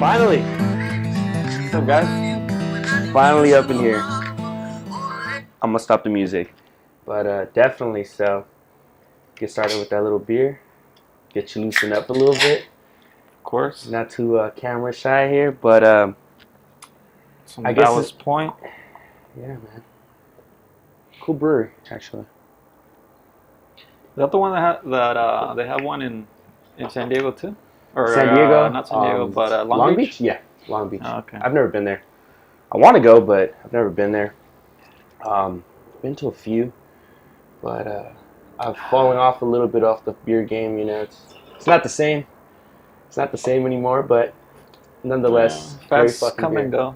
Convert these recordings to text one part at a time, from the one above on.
Finally! What's up, guys? Finally up in here. I'm gonna stop the music. But definitely, so get started with that little beer. Get you loosened up a little bit. Of course. Not too camera shy here, but I guess Ballast Point. Yeah, man. Cool brewery, actually. Is that the one that they have one in San Diego too? Or San Diego? Not San Diego, but Long Beach? Yeah, Long Beach. Oh, okay. I've never been there. I want to go, but I've never been there. Been to a few, but I've fallen off a little bit off the beer game. You know, it's not the same. It's not the same anymore, but nonetheless, very Fast fucking come beer. and go.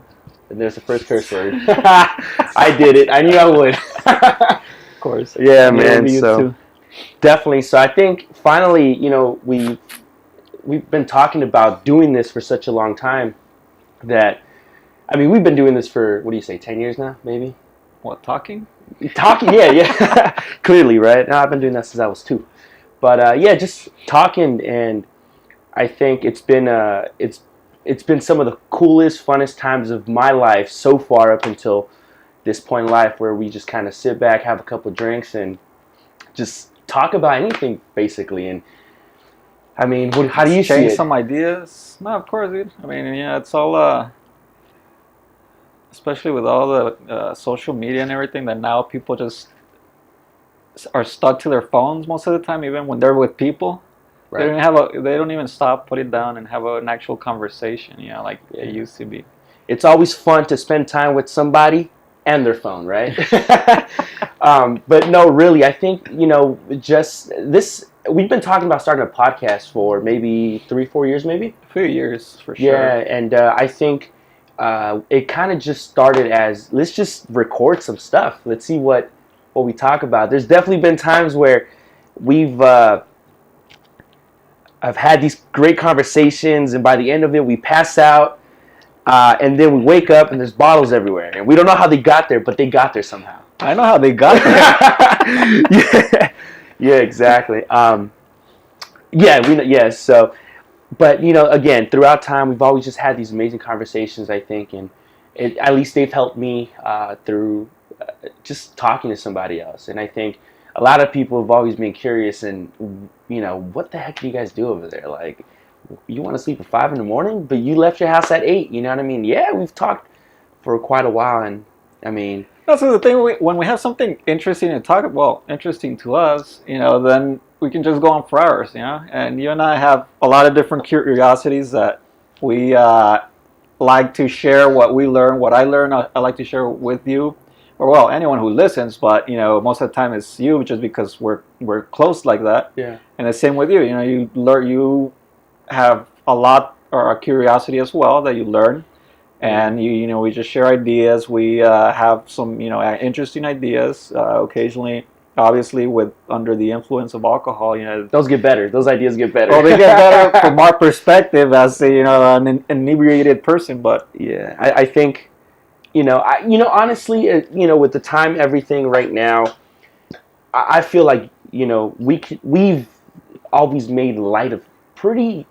And there's the first curse word. I did it. I knew I would. Of course. Yeah, man. You So too. definitely. So I think finally, you know, we've been talking about doing this for such a long time that, I mean, we've been doing this for, what do you say, 10 years now, maybe? What, talking? Talking, yeah. Clearly, right? No, I've been doing that since I was 2. But yeah, just talking, and I think it's been some of the coolest, funnest times of my life so far up until this point in life, where we just kind of sit back, have a couple drinks, and just talk about anything, basically. And I mean, how do you see Change it? some ideas? No, of course, dude. I mean, yeah, it's all, especially with all the social media and everything, that now people just are stuck to their phones most of the time, even when they're with people. Right. They don't even stop, put it down, and have an actual conversation. You know, like it used to be. It's always fun to spend time with somebody and their phone, right? But no, really, I think, you know, just this. We've been talking about starting a podcast for maybe 3-4 years, maybe. A few years for sure. Yeah, and I think it kind of just started as, let's just record some stuff. Let's see what we talk about. There's definitely been times where I've had these great conversations, and by the end of it, we pass out, and then we wake up, and there's bottles everywhere, and we don't know how they got there, but they got there somehow. I know how they got there. Yeah, exactly. So, but you know, again, throughout time, we've always just had these amazing conversations, I think, and at least they've helped me through just talking to somebody else. And I think a lot of people have always been curious, and you know, what the heck do you guys do over there? Like, you want to sleep at 5 a.m, but you left your house at 8. You know what I mean? Yeah, we've talked for quite a while, and I mean, that's the thing. When we have something interesting to talk about, interesting to us, you know, then we can just go on for hours, you know. And you and I have a lot of different curiosities that we like to share. What we learn, what I learn, I like to share with you, or well, anyone who listens. But you know, most of the time it's you, just because we're close like that. yeah. And the same with you. You know, you have a lot or a curiosity as well that you learn. And you know, we just share ideas. We have some, you know, interesting ideas. Occasionally, obviously, under the influence of alcohol, you know, Those get better. Those ideas get better. well, they get better from our perspective as you know, an inebriated person. But yeah, I think, you know, honestly, you know, with the time, everything right now, I feel like, you know, we've always made light of pretty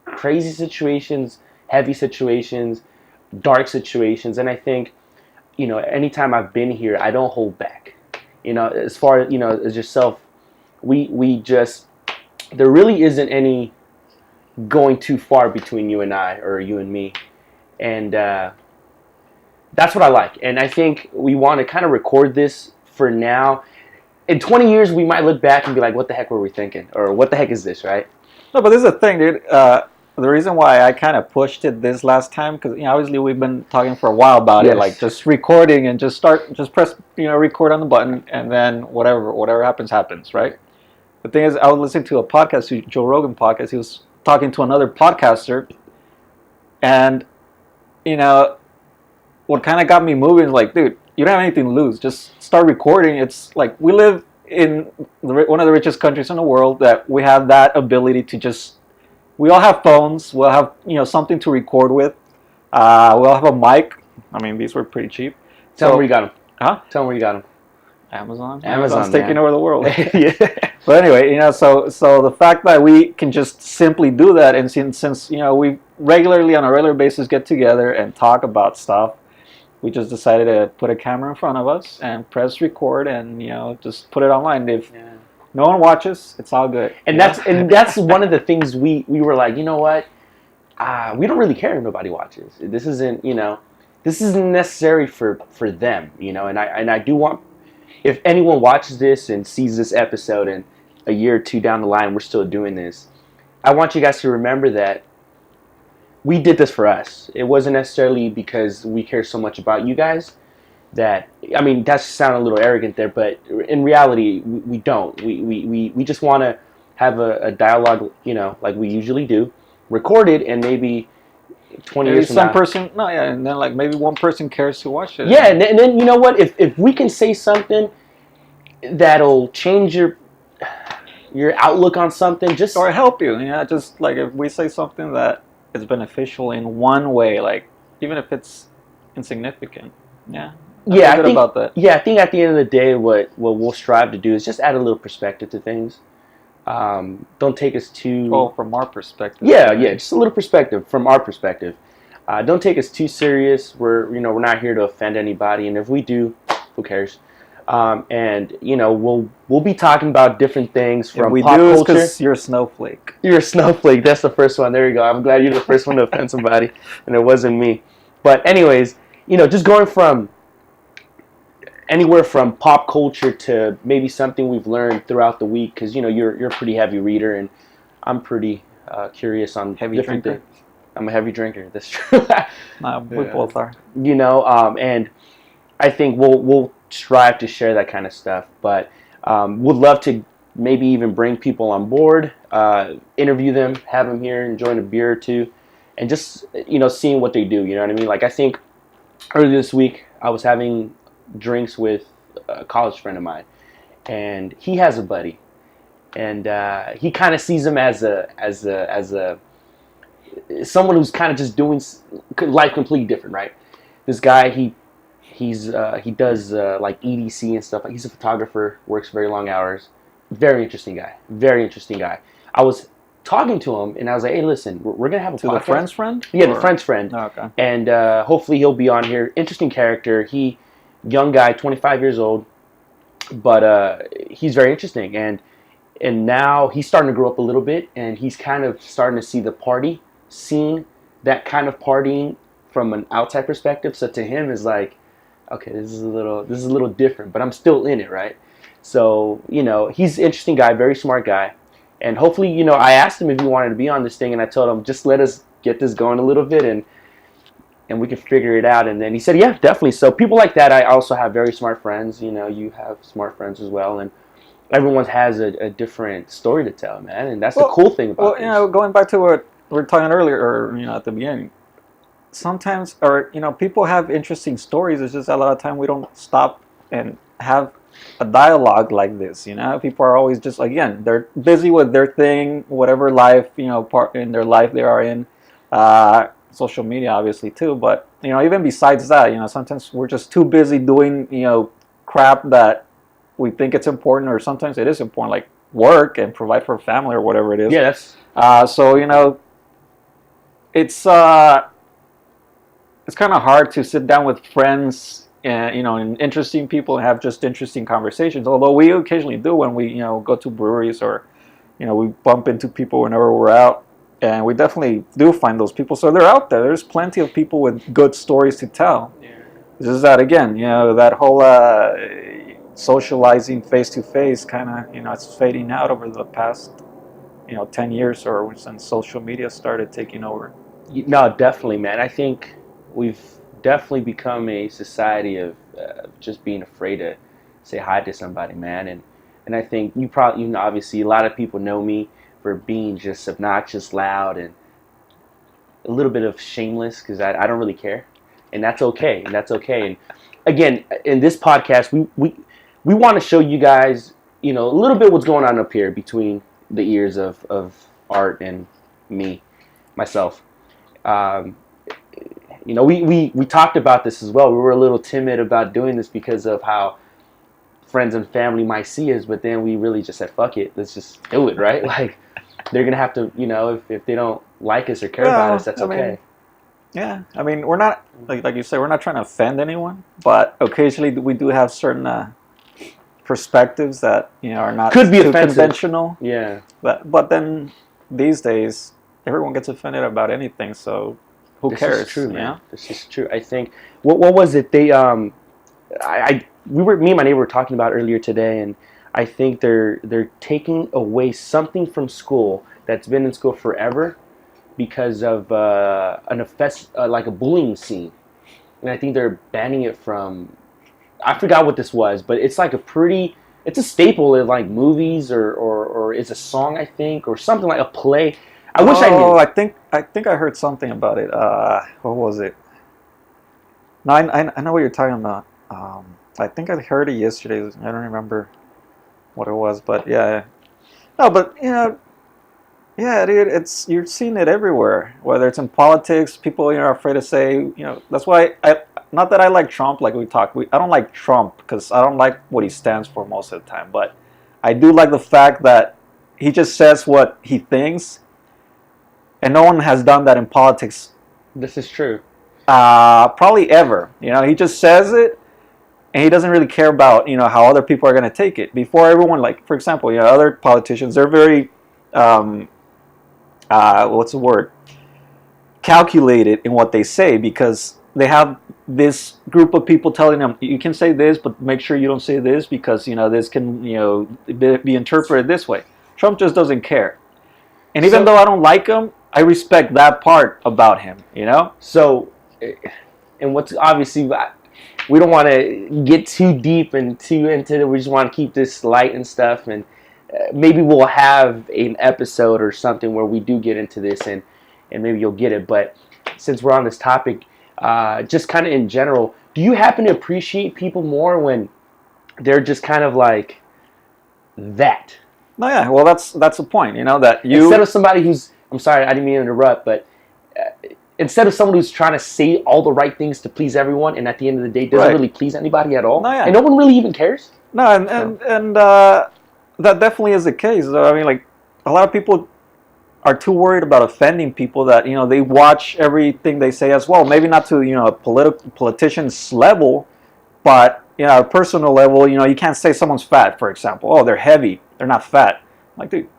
crazy situations, heavy situations, dark situations, and I think, you know, anytime I've been here, I don't hold back. You know, as far as, you know, as yourself, we just, there really isn't any going too far between you and I, or you and me, and that's what I like. And I think we want to kind of record this for now. In 20 years, we might look back and be like, what the heck were we thinking? Or what the heck is this, right? no, but this is the thing, dude. The reason why I kind of pushed it this last time, because, you know, obviously we've been talking for a while about it, like just recording and just press, you know, record on the button, and then whatever happens, right? The thing is, I was listening to a podcast, Joe Rogan podcast. He was talking to another podcaster, and you know, what kind of got me moving is like, dude, you don't have anything to lose. Just start recording. It's like we live in one of the richest countries in the world, that we have that ability to just. We all have phones. We'll have, you know, something to record with. We'll have a mic. I mean, these were pretty cheap. Tell them where you got them. Huh? Tell them where you got them. Amazon's taking over the world. Yeah. But anyway, you know, so the fact that we can just simply do that, and since you know, regularly, on a regular basis, get together and talk about stuff. We just decided to put a camera in front of us and press record, and just put it online. If no one watches, it's all good. And that's one of the things we were like, you know what? We don't really care if nobody watches. This isn't necessary for them, and I do want, if anyone watches this and sees this episode and a year or two down the line we're still doing this, I want you guys to remember that we did this for us. It wasn't necessarily because we care so much about you guys. That, I mean, that sounds a little arrogant there, but in reality, we don't. We just want to have a dialogue, like we usually do, recorded, and maybe 20 maybe years from some now. person, no, yeah, and then like maybe one person cares to watch it. Yeah, and then you know what? If we can say something that'll change your outlook on something, just or help you, just like if we say something that is beneficial in one way, like even if it's insignificant, I think about that. Yeah, I think at the end of the day, what we'll strive to do is just add a little perspective to things. Don't take us too. Oh, from our perspective. Yeah, just a little perspective from our perspective. Don't take us too serious. We're not here to offend anybody, and if we do, who cares? And we'll be talking about different things from pop culture. Because you're a snowflake. You're a snowflake. That's the first one. There you go. I'm glad you're the first one to offend somebody, and it wasn't me. But anyways, just going from anywhere from pop culture to maybe something we've learned throughout the week, because you're a pretty heavy reader, and I'm pretty curious on heavy different drinker. things. I'm a heavy drinker. That's true. We both are. And I think we'll strive to share that kind of stuff, but would love to maybe even bring people on board, interview them, have them here, enjoying a beer or two, and just seeing what they do. You know what I mean? Like, I think earlier this week I was having drinks with a college friend of mine, and he has a buddy, and he kind of sees him as a someone who's kind of just doing life completely different, right? This guy, he does like EDC and stuff. Like, he's a photographer, works very long hours. Very interesting guy. Very interesting guy. I was talking to him, and I was like, "Hey, listen, we're gonna have a podcast." The friend's friend? Yeah, the friend's friend. Oh, okay. And hopefully he'll be on here. Interesting character. Young guy, 25 years old, but he's very interesting. And now he's starting to grow up a little bit, and he's kind of starting to see the party scene, that kind of partying from an outside perspective. So to him, is like, okay, this is a little different, but I'm still in it, right? So he's an interesting guy, very smart guy, and hopefully, I asked him if he wanted to be on this thing, and I told him, just let us get this going a little bit, and we can figure it out. And then he said, yeah, definitely. So people like that, I also have very smart friends. You have smart friends as well, and everyone has a different story to tell, man, and that's the cool thing about this. Going back to what we were talking earlier, or at the beginning, sometimes, or people have interesting stories. It's just a lot of time we don't stop and have a dialogue like this. People are always just, again, they're busy with their thing, whatever life part in their life they are in. Social media, obviously, too. But even besides that, sometimes we're just too busy doing crap that we think it's important, or sometimes it is important, like work and provide for a family or whatever it is. Yeah, that's so it's kind of hard to sit down with friends and interesting people and have just interesting conversations. Although we occasionally do when we go to breweries, or we bump into people whenever we're out, and we definitely do find those people. So they're out there. There's plenty of people with good stories to tell. Yeah. It's just that, again, that whole socializing face to face kind of it's fading out over the past 10 years or since social media started taking over. No, definitely, man. I think we've definitely become a society of just being afraid to say hi to somebody, man. And I think you probably, obviously, a lot of people know me for being just obnoxious, loud, and a little bit of shameless, because I don't really care, and that's okay. And again, in this podcast, we want to show you guys, a little bit what's going on up here between the ears of Art and myself. We talked about this as well. We were a little timid about doing this because of how friends and family might see us, but then we really just said, fuck it, let's just do it, right? Like, they're gonna have to, if they don't like us or care about us, that's okay. Yeah, I mean, we're not like you say, we're not trying to offend anyone, but occasionally we do have certain perspectives that are not Could be too offensive. conventional. Yeah. But then these days, everyone gets offended about anything, so who cares? This is true, man. This is true. I think what was it? Me and my neighbor were talking about earlier today, and I think they're taking away something from school that's been in school forever because of like a bullying scene, and I think they're banning it from. I forgot what this was, but it's like it's a staple in like movies or it's a song, I think, or something like a play. I wish I knew. Oh, I think I heard something about it. What was it? No, I know what you're talking about. I think I heard it yesterday. I don't remember what it was, but yeah. No, but yeah, dude, you're seeing it everywhere. Whether it's in politics, people are afraid to say. That's why not that I like Trump. Like I don't like Trump because I don't like what he stands for most of the time. But I do like the fact that he just says what he thinks, and no one has done that in politics. This is true. Probably ever. He just says it, and he doesn't really care about how other people are going to take it. Before everyone, like for example, other politicians, they're very what's the word? Calculated in what they say because they have this group of people telling them you can say this, but make sure you don't say this because this can be interpreted this way. Trump just doesn't care, and even though I don't like him, I respect that part about him. So, and what's obviously we don't want to get too deep and too into it. We just want to keep this light and stuff, and maybe we'll have an episode or something where we do get into this, and maybe you'll get it. But since we're on this topic, just kind of in general, do you happen to appreciate people more when they're just kind of like that? No, yeah. Well, that's the point. That you instead of somebody who's I'm sorry, I didn't mean to interrupt, but instead of someone who's trying to say all the right things to please everyone, and at the end of the day doesn't really please anybody at all, no, yeah. And no one really even cares. No, and that definitely is the case. I mean, like a lot of people are too worried about offending people that they watch everything they say as well. Maybe not to a politician's level, but a personal level. You can't say someone's fat, for example. Oh, they're heavy. They're not fat. Like, dude,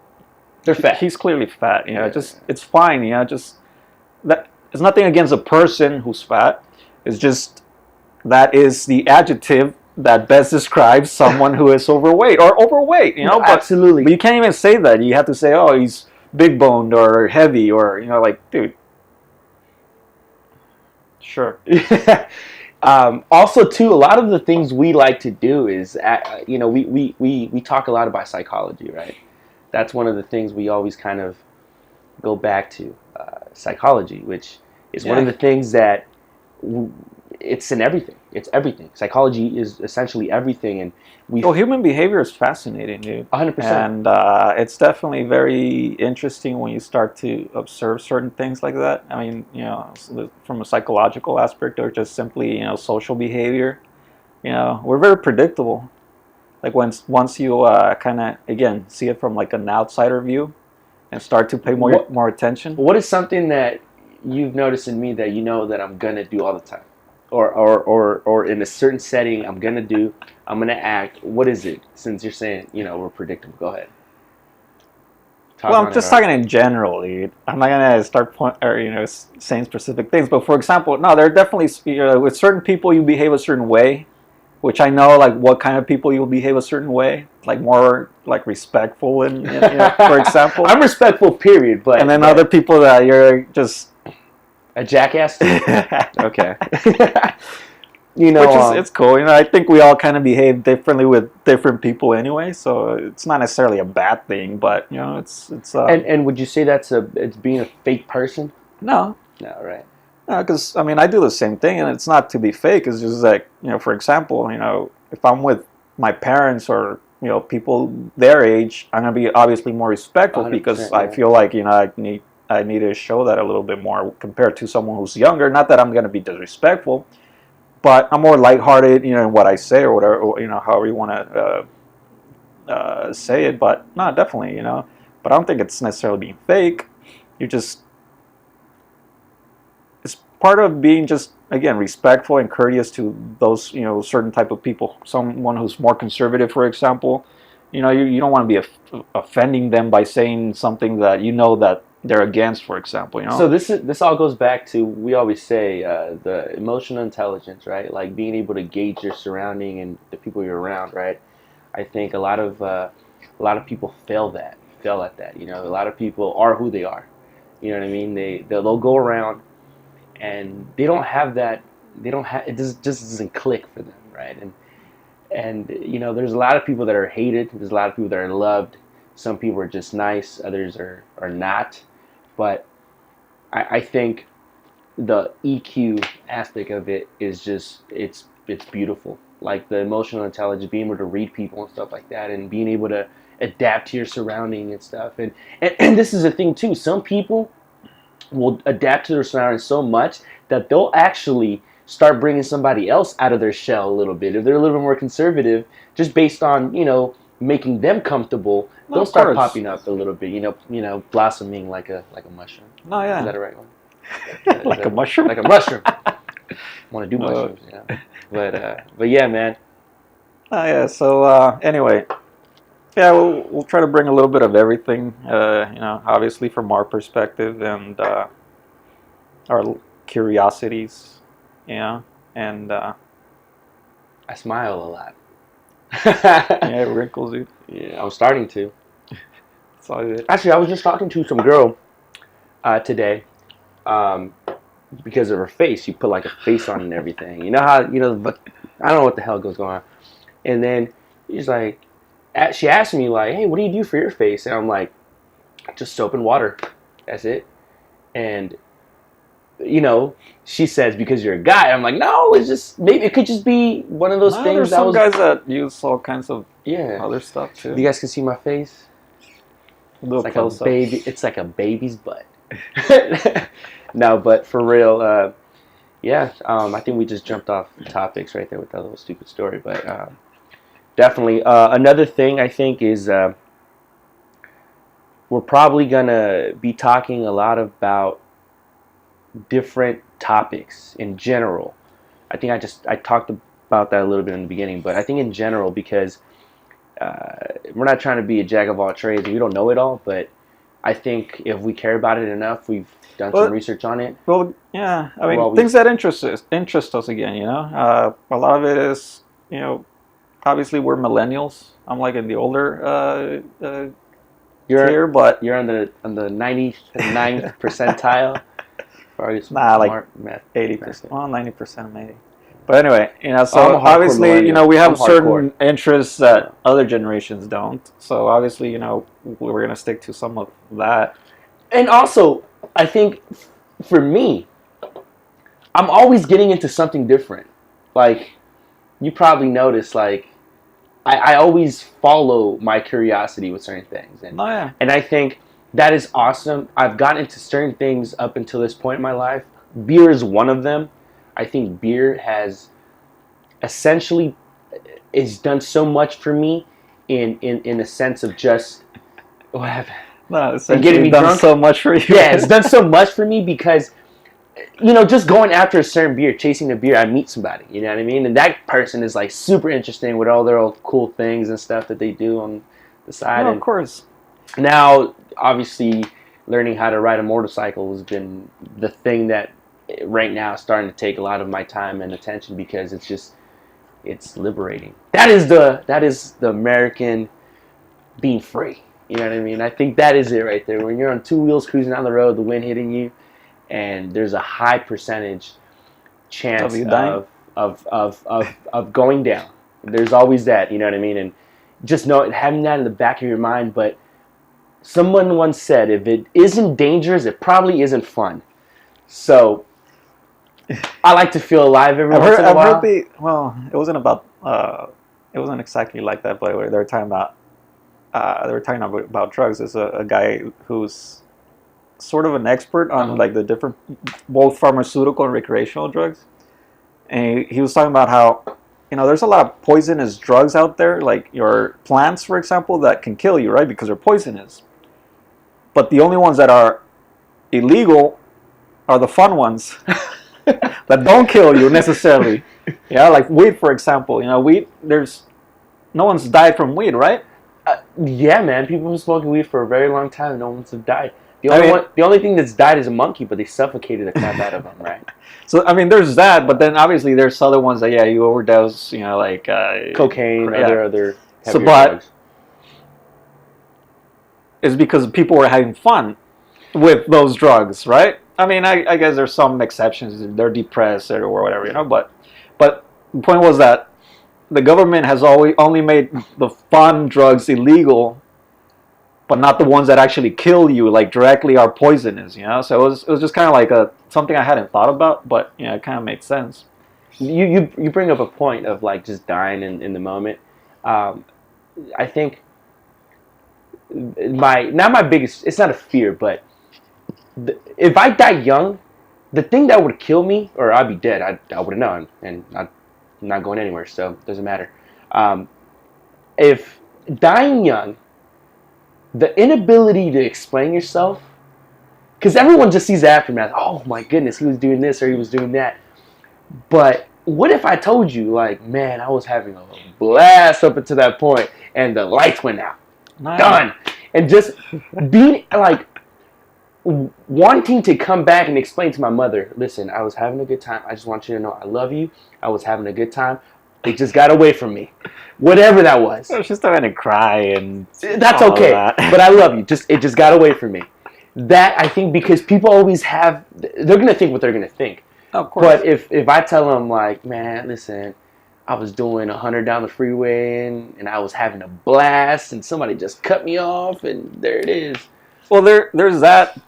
they're fat. He's clearly fat. Just it's fine. Just that. It's nothing against a person who's fat. It's just that is the adjective that best describes someone who is overweight or overweight. No, absolutely. But you can't even say that. You have to say, oh, he's big boned or heavy or like, dude. Sure. Also, too, a lot of the things we like to do is, we talk a lot about psychology, right? That's one of the things we always kind of go back to, psychology, which is one of the things that it's in everything. It's everything. Psychology is essentially everything, and human behavior is fascinating, dude. 100%. And it's definitely very interesting when you start to observe certain things like that. I mean, from a psychological aspect or just simply, social behavior. We're very predictable. Like once you kind of again see it from like an outsider view, and start to pay more attention. What is something that you've noticed in me that that I'm gonna do all the time? Or in a certain setting I'm gonna act. What is it? Since you're saying we're predictable, go ahead. I'm just talking in general, dude. I'm not gonna start saying specific things. But for example, no, there are definitely with certain people you behave a certain way, which I know like what kind of people you'll behave a certain way, like more like respectful and for example. I'm respectful, period. But and then other people that you're just a jackass. Okay. Which is it's cool. I think we all kind of behave differently with different people anyway, so it's not necessarily a bad thing. But it's. And would you say it's being a fake person? No. No, right. Because I do the same thing, and it's not to be fake. It's just like for example, if I'm with my parents or people their age, I'm gonna be obviously more respectful because I feel like I need to show that a little bit more compared to someone who's younger. Not that I'm gonna be disrespectful, but I'm more lighthearted, in what I say or whatever, or, however you want to say it. But no, definitely, But I don't think it's necessarily being fake. You're just part of being just, again, respectful and courteous to those, certain type of people. Someone who's more conservative, for example, you don't want to be offending them by saying something that that they're against, for example. So this all goes back to, we always say, the emotional intelligence, right? Like being able to gauge your surrounding and the people you're around, right? I think a lot of people fail at that. A lot of people are who they are. You know what I mean? They'll go around and they don't have that. They don't have it. Just doesn't click for them, right? And there's a lot of people that are hated. There's a lot of people that are loved. Some people are just nice. Others are not. But I think the EQ aspect of it is just it's beautiful. Like the emotional intelligence, being able to read people and stuff like that, and being able to adapt to your surrounding and stuff. And this is a thing too. Some people will adapt to their surroundings so much that they'll actually start bringing somebody else out of their shell a little bit. If they're a little bit more conservative, just based on making them comfortable, they'll start popping up a little bit. Blossoming like a mushroom. Oh yeah, is that the right one? Like a mushroom. Like a mushroom. Want to do mushrooms, But yeah, man. Oh yeah. So anyway, yeah, we'll try to bring a little bit of everything. Obviously from our perspective and our curiosities. And I smile a lot. Yeah, it wrinkles you. Yeah, I'm starting to. That's all it is. Actually, I was just talking to some girl today. Because of her face, she put like a face on and everything. You know how but I don't know what the hell goes on. And then she's like, she asked me like, "Hey, what do you do for your face?" And I'm like, "Just soap and water. That's it." And she says, "Because you're a guy." I'm like, "No, it's just maybe it could just be one of those things." There's some guys that use all kinds of other stuff too. You guys can see my face. It's like a baby. It's like a baby's butt. No, but for real, I think we just jumped off topics right there with that little stupid story. But definitely, another thing I think is we're probably gonna be talking a lot about different topics in general. I think I talked about that a little bit in the beginning, but I think in general, because we're not trying to be a jack of all trades and we don't know it all, but I think if we care about it enough, we've done some research on it. Well, yeah, I mean, things that interest us again, a lot of it is, obviously we're millennials. I'm like in the older tier, but you're on the 99th percentile. Like 80%, well, 90% maybe. But anyway, so obviously, we have certain interests that other generations don't. So obviously, we're gonna stick to some of that. And also, I think for me, I'm always getting into something different. Like, you probably noticed, like, I always follow my curiosity with certain things, and I think that is awesome. I've gotten into certain things up until this point in my life. Beer is one of them. I think beer has essentially done so much for me in a sense of just what happened. No, essentially getting me done drunk. So much for you. Yeah, it's done so much for me because just going after a certain beer, chasing a beer, I meet somebody. You know what I mean? And that person is like super interesting with all their old cool things and stuff that they do on the side. No, of course. Now, obviously, learning how to ride a motorcycle has been the thing that right now is starting to take a lot of my time and attention because it's liberating. That is the American being free. You know what I mean? I think that is it right there. When you're on two wheels cruising down the road, the wind hitting you, and there's a high percentage chance of going down. There's always that, you know what I mean? And just having that in the back of your mind. But someone once said, if it isn't dangerous, it probably isn't fun. So I like to feel alive every once in a while. It wasn't about. It wasn't exactly like that, but they were talking about drugs. There's a guy who's sort of an expert on like the different, both pharmaceutical and recreational drugs, and he was talking about how there's a lot of poisonous drugs out there, like your plants, for example, that can kill you, right? Because they're poisonous. But the only ones that are illegal are the fun ones. that don't kill you necessarily. Yeah, like weed, for example. You know, weed. There's no one's died from weed, right? Yeah, man. People have been smoking weed for a very long time, and no one's have died. I mean, The only thing that's died is a monkey, but they suffocated the crap out of him, right? So I mean, there's that, but then obviously there's other ones that you overdose, you know, like cocaine, other so, heavier but drugs. it's because people were having fun with those drugs, right? I mean, I guess there's some exceptions. They're depressed or whatever, you know. But the point was that the government has always only made the fun drugs illegal, but not the ones that actually kill you, like directly are poisonous, you know. So it was just kind of like something I hadn't thought about, but you know, it kind of makes sense. You bring up a point of like just dying in the moment. I think not my biggest. It's not a fear, but if I die young, the thing that would kill me, or I'd be dead. I would have known, and I'm not going anywhere, so it doesn't matter. If dying young, the inability to explain yourself, because everyone just sees the aftermath. Oh my goodness, he was doing this or he was doing that. But what if I told you, like, man, I was having a blast up until that point, and the lights went out, Nice. done, and just being like wanting to come back and explain to my mother, listen, I was having a good time. I just want you to know I love you. I was having a good time. It just got away from me. Whatever that was. I was just starting to cry and that's okay. But I love you. It just got away from me. That I think because people always have they're gonna think what they're gonna think. Of course. But if I tell them like, man, listen, I was doing 100 down the freeway and I was having a blast and somebody just cut me off and there it is. Well, there's that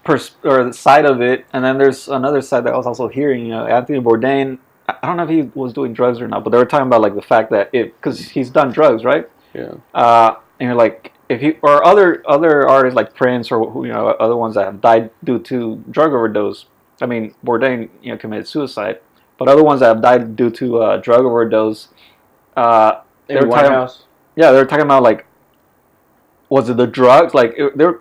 or the side of it, and then there's another side that I was also hearing. You know, Anthony Bourdain. I don't know if he was doing drugs or not, but they were talking about like the fact that because he's done drugs, right? Yeah. And you're like, if he or other artists like Prince or you know other ones that have died due to drug overdose. I mean, Bourdain committed suicide, but other ones that have died due to drug overdose. In White House. Yeah, they were talking about like, was it the drugs? Like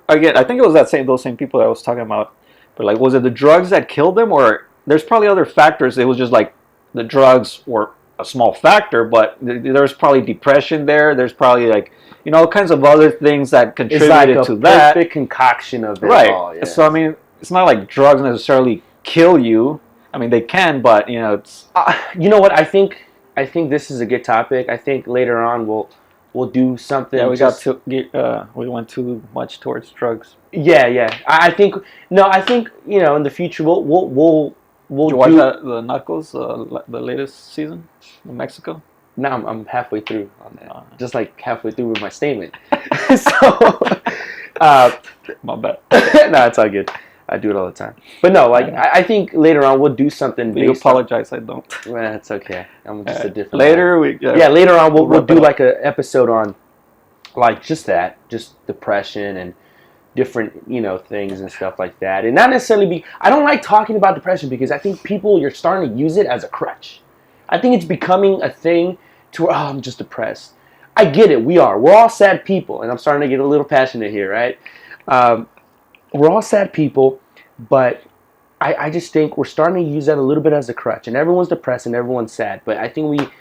again, I think it was those same people that I was talking about. But like, was it the drugs that killed them, or there's probably other factors? It was just like the drugs were a small factor, but there's probably depression there. There's probably like all kinds of other things that contributed to that. Perfect concoction of it right. all. Yeah. So I mean, it's not like drugs necessarily kill you. I mean, they can, but it's. You know what? I think this is a good topic. I think later on we'll do something. Yeah, we went too much towards drugs. Yeah. I think in the future we'll Did you watch the Narcos, the latest season in Mexico? No, I'm halfway through on that. Just like halfway through with my statement. So, my bad. No, it's all good. I do it all the time. But no, like I think later on we'll do something. You apologize, I don't. Well, it's okay. I'm just a different. Later later on we'll do like an episode on like just depression and different things and stuff like that, and not necessarily I don't like talking about depression because I think you're starting to use it as a crutch. I think it's becoming a thing to where I'm just depressed. I get it. We're all sad people, and I'm starting to get a little passionate here, right? We're all sad people, but I just think we're starting to use that a little bit as a crutch, and everyone's depressed and everyone's sad. But I think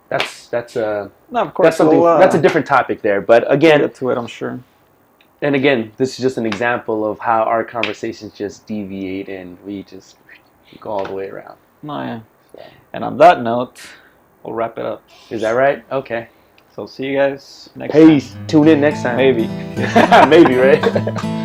that's of course that's a different topic there. But again, we'll get to it, I'm sure. And again, this is just an example of how our conversations just deviate and we just go all the way around. Oh, yeah. So. And on that note, we'll wrap it up. Is that right? Okay. So see you guys next time. Peace. Tune in next time. Maybe. Maybe, right?